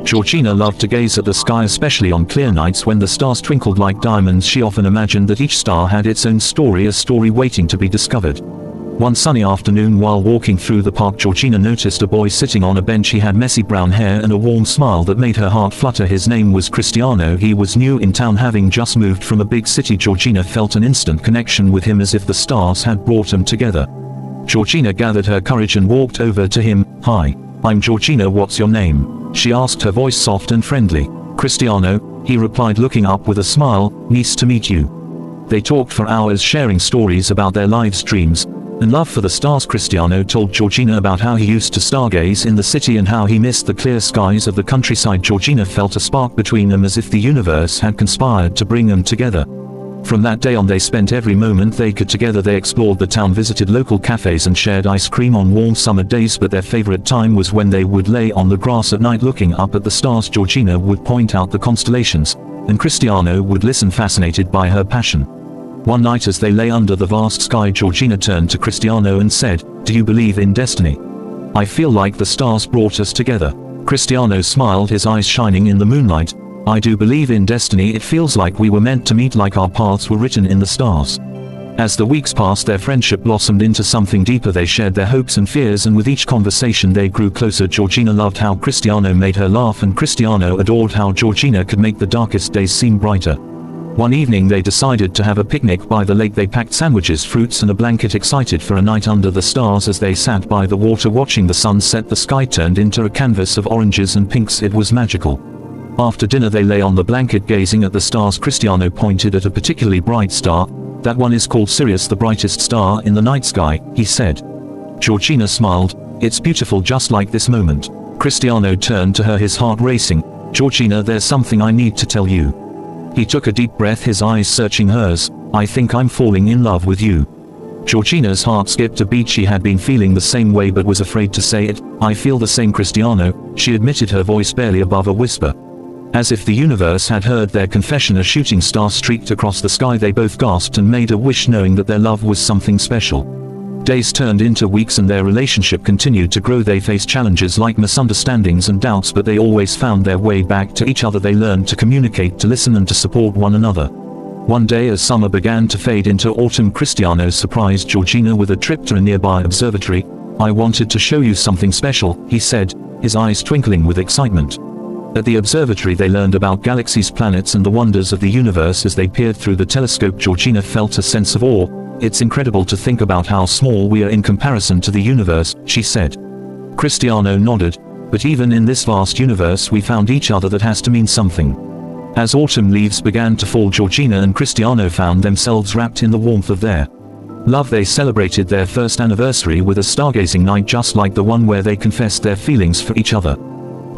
Georgina loved to gaze at the sky, especially on clear nights when the stars twinkled like diamonds. She often imagined that each star had its own story, a story waiting to be discovered. One sunny afternoon while walking through the park, Georgina noticed a boy sitting on a bench. He had messy brown hair and a warm smile that made her heart flutter. His name was Cristiano. He was new in town, having just moved from a big city. Georgina felt an instant connection with him, as if the stars had brought them together. Georgina gathered her courage and walked over to him. "Hi, I'm Georgina. What's your name?" she asked, her voice soft and friendly. "Cristiano," he replied, looking up with a smile. "Nice to meet you." They talked for hours, sharing stories about their lives, dreams, and love for the stars. Cristiano told Georgina about how he used to stargaze in the city and how he missed the clear skies of the countryside. Georgina felt a spark between them, as if the universe had conspired to bring them together. From that day on, they spent every moment they could together. They explored the town, visited local cafes, and shared ice cream on warm summer days. But their favorite time was when they would lay on the grass at night looking up at the stars. Georgina would point out the constellations, and Cristiano would listen, fascinated by her passion. One night as they lay under the vast sky, Georgina turned to Cristiano and said, "Do you believe in destiny? I feel like the stars brought us together." Cristiano smiled, his eyes shining in the moonlight. "I do believe in destiny. It feels like we were meant to meet, like our paths were written in the stars." As the weeks passed, their friendship blossomed into something deeper. They shared their hopes and fears, and with each conversation they grew closer. Georgina loved how Cristiano made her laugh, and Cristiano adored how Georgina could make the darkest days seem brighter. One evening they decided to have a picnic by the lake. They packed sandwiches, fruits and a blanket, excited for a night under the stars. As they sat by the water watching the sun set, the sky turned into a canvas of oranges and pinks. It was magical. After dinner they lay on the blanket gazing at the stars. Cristiano pointed at a particularly bright star. "That one is called Sirius, the brightest star in the night sky," he said. Georgina smiled. "It's beautiful, just like this moment." Cristiano turned to her, his heart racing. "Georgina, there's something I need to tell you." He took a deep breath, his eyes searching hers. "I think I'm falling in love with you." Georgina's heart skipped a beat. She had been feeling the same way but was afraid to say it. "I feel the same, Cristiano," she admitted, her voice barely above a whisper. As if the universe had heard their confession, a shooting star streaked across the sky. They both gasped and made a wish, knowing that their love was something special. Days turned into weeks and their relationship continued to grow. They faced challenges like misunderstandings and doubts, but they always found their way back to each other. They learned to communicate, to listen and to support one another. One day as summer began to fade into autumn, Cristiano surprised Georgina with a trip to a nearby observatory. "I wanted to show you something special," he said, his eyes twinkling with excitement. At the observatory they learned about galaxies, planets and the wonders of the universe. As they peered through the telescope, Georgina felt a sense of awe. "It's incredible to think about how small we are in comparison to the universe," she said. Cristiano nodded. "But even in this vast universe we found each other. That has to mean something." As autumn leaves began to fall, Georgina and Cristiano found themselves wrapped in the warmth of their love. They celebrated their first anniversary with a stargazing night, just like the one where they confessed their feelings for each other.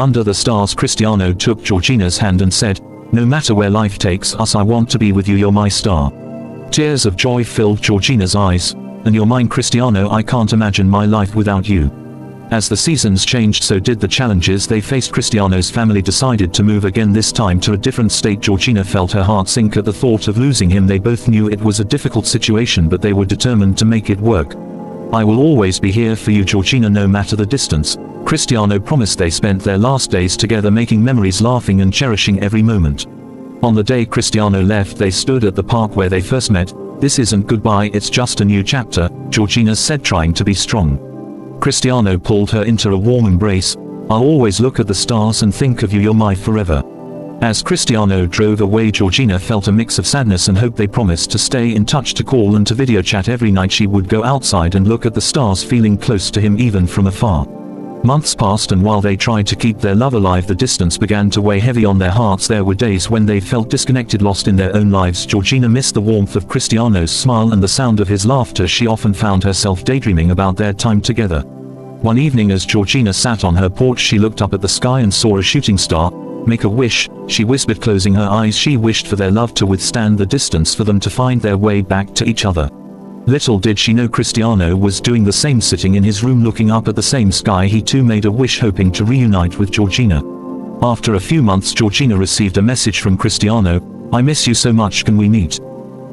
Under the stars, Cristiano took Georgina's hand and said, "No matter where life takes us, I want to be with you. You're my star." Tears of joy filled Georgina's eyes. "And you're mine, Cristiano. I can't imagine my life without you." As the seasons changed, so did the challenges they faced. Cristiano's family decided to move again, this time to a different state. Georgina felt her heart sink at the thought of losing him. They both knew it was a difficult situation, but they were determined to make it work. "I will always be here for you, Georgina, no matter the distance," Cristiano promised. They spent their last days together, making memories, laughing and cherishing every moment. On the day Cristiano left, they stood at the park where they first met. "This isn't goodbye, it's just a new chapter," Georgina said, trying to be strong. Cristiano pulled her into a warm embrace. "I'll always look at the stars and think of you. You're my forever." As Cristiano drove away, Georgina felt a mix of sadness and hope. They promised to stay in touch, to call and to video chat every night. She would go outside and look at the stars, feeling close to him even from afar. Months passed, and while they tried to keep their love alive, the distance began to weigh heavy on their hearts. There were days when they felt disconnected, lost in their own lives. Georgina missed the warmth of Cristiano's smile and the sound of his laughter. She often found herself daydreaming about their time together. One evening as Georgina sat on her porch, she looked up at the sky and saw a shooting star. "Make a wish," she whispered, closing her eyes. She wished for their love to withstand the distance, for them to find their way back to each other. Little did she know Cristiano was doing the same, sitting in his room looking up at the same sky. He too made a wish, hoping to reunite with Georgina. After a few months, Georgina received a message from Cristiano. "I miss you so much, can we meet?"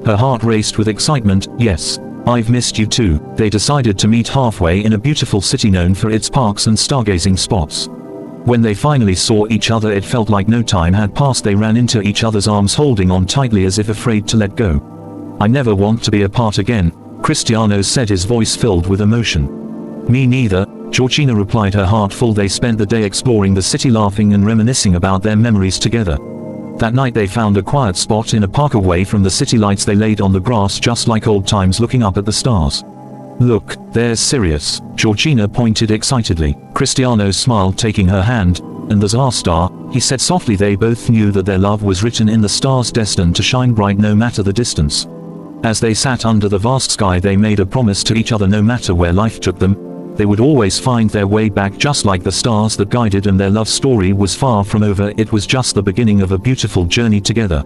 Her heart raced with excitement. "Yes, I've missed you too." They decided to meet halfway in a beautiful city known for its parks and stargazing spots. When they finally saw each other, it felt like no time had passed. They ran into each other's arms, holding on tightly as if afraid to let go. "I never want to be apart again," Cristiano said, his voice filled with emotion. "Me neither," Georgina replied, her heart full. They spent the day exploring the city, laughing and reminiscing about their memories together. That night they found a quiet spot in a park away from the city lights. They laid on the grass just like old times, looking up at the stars. "Look, there's Sirius," Georgina pointed excitedly. Cristiano smiled, taking her hand. "And there's our star," he said softly. They both knew that their love was written in the stars, destined to shine bright no matter the distance. As they sat under the vast sky, they made a promise to each other: no matter where life took them, they would always find their way back, just like the stars that guided them. Their love story was far from over. It was just the beginning of a beautiful journey together.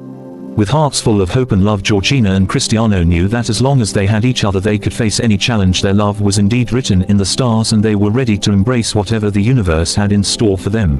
With hearts full of hope and love, Georgina and Cristiano knew that as long as they had each other, they could face any challenge. Their love was indeed written in the stars, and they were ready to embrace whatever the universe had in store for them.